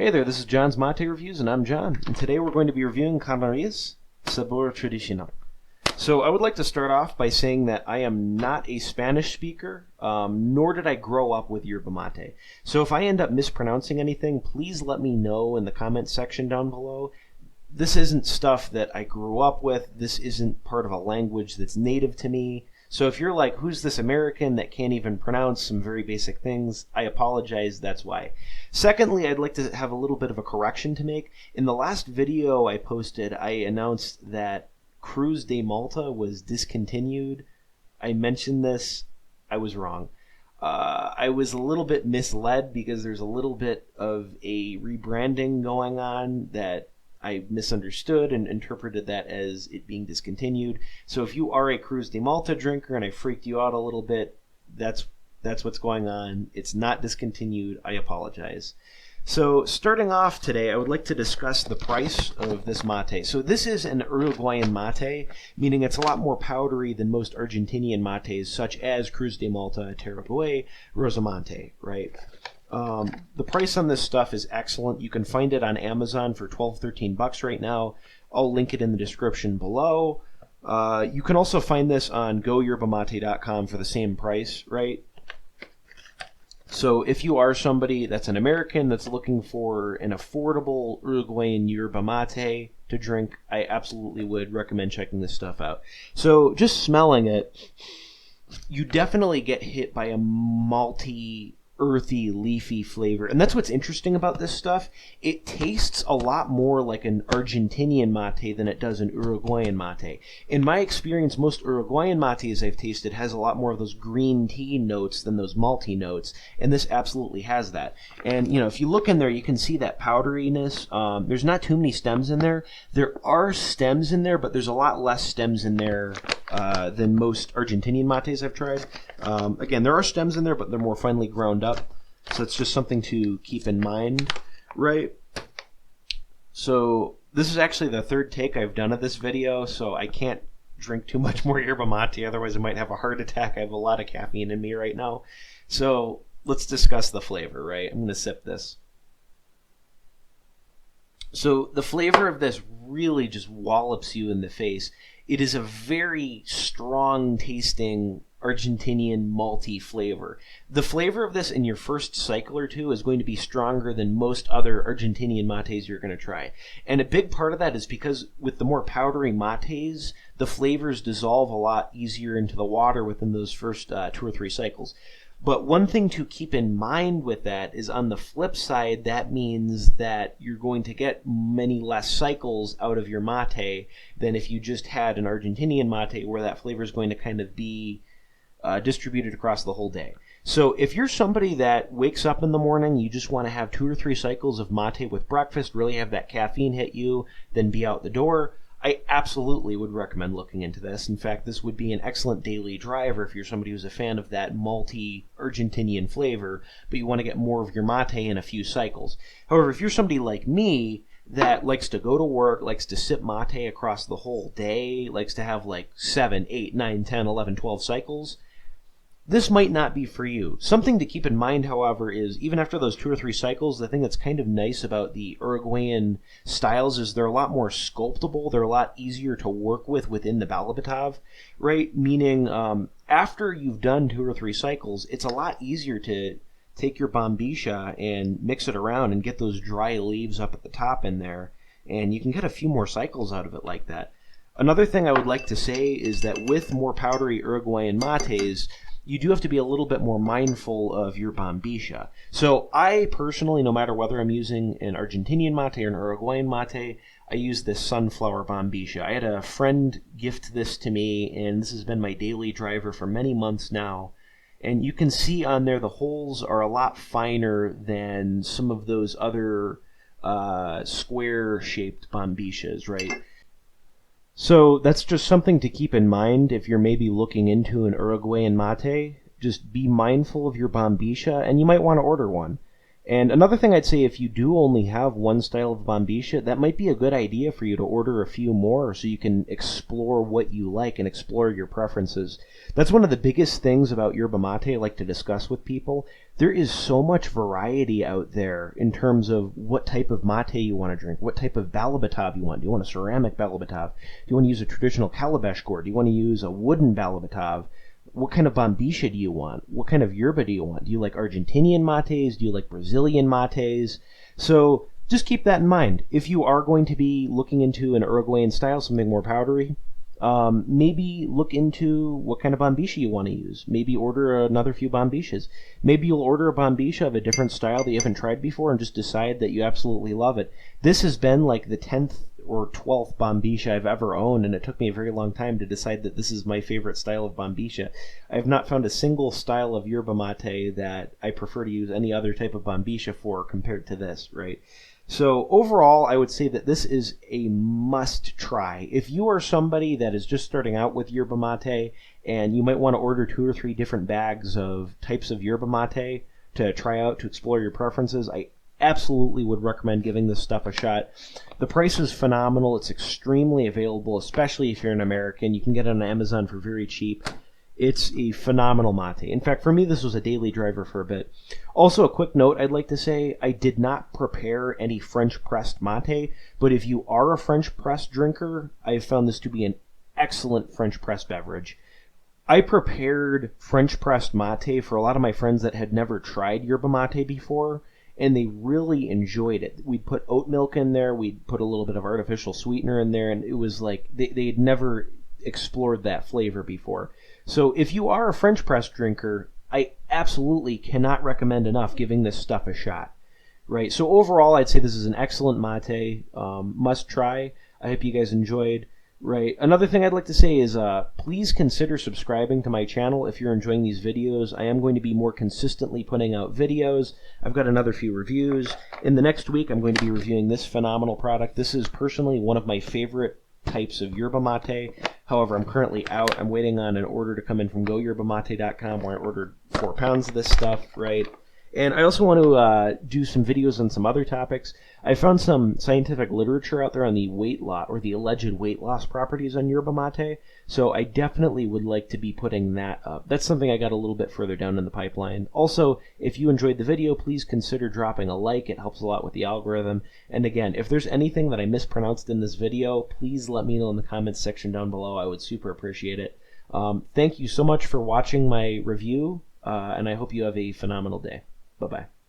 Hey there, this is John's Mate Reviews, and I'm John. And today we're going to be reviewing Canarias, Sabor Tradicional. So I would like to start off by saying that I am not a Spanish speaker, nor did I grow up with yerba mate. So if I end up mispronouncing anything, please let me know in the comments section down below. This isn't stuff that I grew up with. This isn't part of a language that's native to me. So if you're like, who's this American that can't even pronounce some very basic things, I apologize, that's why. Secondly, I'd like to have a little bit of a correction to make. In the last video I posted, I announced that Cruz de Malta was discontinued. I mentioned this. I was wrong. I was a little bit misled because there's a little bit of a rebranding going on that I misunderstood and interpreted that as it being discontinued. So if you are a Cruz de Malta drinker and I freaked you out a little bit, that's what's going on. It's not discontinued. I apologize. So starting off today, I would like to discuss the price of this mate. So this is an Uruguayan mate, meaning it's a lot more powdery than most Argentinian mates, such as Cruz de Malta, Tarapué, Rosamante, right? The price on this stuff is excellent. You can find it on Amazon for $12-13 right now. I'll link it in the description below. You can also find this on goyerbamate.com for the same price, right? So if you are somebody that's an American that's looking for an affordable Uruguayan yerba mate to drink, I absolutely would recommend checking this stuff out. So just smelling it, you definitely get hit by a malty, earthy, leafy flavor. And that's what's interesting about this stuff. It tastes a lot more like an Argentinian mate than it does an Uruguayan mate. In my experience, most Uruguayan mates I've tasted has a lot more of those green tea notes than those malty notes, and this absolutely has that. And, you know, if you look in there, you can see that powderiness. There's not too many stems in there. There are stems in there, but there's a lot less stems in there than most Argentinian mates I've tried. Again, there are stems in there, but they're more finely ground up. So it's just something to keep in mind, right? So this is actually the third take I've done of this video, so I can't drink too much more yerba mate, otherwise I might have a heart attack. I have a lot of caffeine in me right now. So let's discuss the flavor, right? I'm going to sip this. So the flavor of this really just wallops you in the face. It is a very strong tasting Argentinian malty flavor. The flavor of this in your first cycle or two is going to be stronger than most other Argentinian mates you're going to try. And a big part of that is because with the more powdery mates, the flavors dissolve a lot easier into the water within those first 2 or 3 cycles. But one thing to keep in mind with that is on the flip side, that means that you're going to get many less cycles out of your mate than if you just had an Argentinian mate where that flavor is going to kind of be distributed across the whole day. So if you're somebody that wakes up in the morning, you just want to have 2 or 3 cycles of mate with breakfast, really have that caffeine hit you, then be out the door, I absolutely would recommend looking into this. In fact, this would be an excellent daily driver if you're somebody who's a fan of that malty Argentinian flavor, but you want to get more of your mate in a few cycles. However, if you're somebody like me that likes to go to work, likes to sip mate across the whole day, likes to have like 7, 8, 9, 10, 11, 12 cycles, this might not be for you. Something to keep in mind, however, is even after those 2 or 3 cycles, the thing that's kind of nice about the Uruguayan styles is they're a lot more sculptable. They're a lot easier to work with within the Balabatav, right? Meaning after you've done 2 or 3 cycles, it's a lot easier to take your bombisha and mix it around and get those dry leaves up at the top in there, and you can get a few more cycles out of it like that. Another thing I would like to say is that with more powdery Uruguayan mates, you do have to be a little bit more mindful of your bombisha. So I personally, no matter whether I'm using an Argentinian mate or an Uruguayan mate, I use this sunflower bombisha. I had a friend gift this to me, and this has been my daily driver for many months now. And you can see on there the holes are a lot finer than some of those other square-shaped bombishas, right? So that's just something to keep in mind if you're maybe looking into an Uruguayan mate. Just be mindful of your bombisha, and you might want to order one. And another thing I'd say, if you do only have one style of Bombisha, that might be a good idea for you to order a few more so you can explore what you like and explore your preferences. That's one of the biggest things about yerba mate I like to discuss with people. There is so much variety out there in terms of what type of mate you want to drink, what type of balabatav you want. Do you want a ceramic balabatav? Do you want to use a traditional calabash gourd? Do you want to use a wooden balabatav? What kind of Bombisha do you want? What kind of yerba do you want? Do you like Argentinian mates? Do you like Brazilian mates? So just keep that in mind. If you are going to be looking into an Uruguayan style, something more powdery, maybe look into what kind of Bombisha you want to use. Maybe order another few Bombishas. Maybe you'll order a Bombisha of a different style that you haven't tried before and just decide that you absolutely love it. This has been like the 10th or 12th Bombisha I've ever owned, and it took me a very long time to decide that this is my favorite style of Bombisha. I have not found a single style of yerba mate that I prefer to use any other type of Bombisha for compared to this, right? So overall, I would say that this is a must try. If you are somebody that is just starting out with yerba mate and you might want to order 2 or 3 different bags of types of yerba mate to try out to explore your preferences, I absolutely would recommend giving this stuff a shot. The price is phenomenal. It's extremely available, especially if you're an American. You can get it on Amazon for very cheap. It's a phenomenal mate. In fact, for me, this was a daily driver for a bit. Also, a quick note I'd like to say, I did not prepare any French pressed mate, but if you are a French pressed drinker, I've found this to be an excellent French pressed beverage. I prepared French pressed mate for a lot of my friends that had never tried yerba mate before, and they really enjoyed it. We'd put oat milk in there, we'd put a little bit of artificial sweetener in there, and it was like they had never explored that flavor before. So if you are a French press drinker, I absolutely cannot recommend enough giving this stuff a shot. Right. So overall, I'd say this is an excellent mate, must try. I hope you guys enjoyed. Right. Another thing I'd like to say is please consider subscribing to my channel if you're enjoying these videos. I am going to be more consistently putting out videos. I've got another few reviews. In the next week, I'm going to be reviewing this phenomenal product. This is personally one of my favorite types of yerba mate. However, I'm currently out. I'm waiting on an order to come in from goyerbamate.com where I ordered 4 pounds of this stuff, right? And I also want to do some videos on some other topics. I found some scientific literature out there on the weight loss or the alleged weight loss properties on yerba mate, so I definitely would like to be putting that up. That's something I got a little bit further down in the pipeline. Also, if you enjoyed the video, please consider dropping a like. It helps a lot with the algorithm. And again, if there's anything that I mispronounced in this video, please let me know in the comments section down below. I would super appreciate it. Thank you so much for watching my review, and I hope you have a phenomenal day. Bye-bye.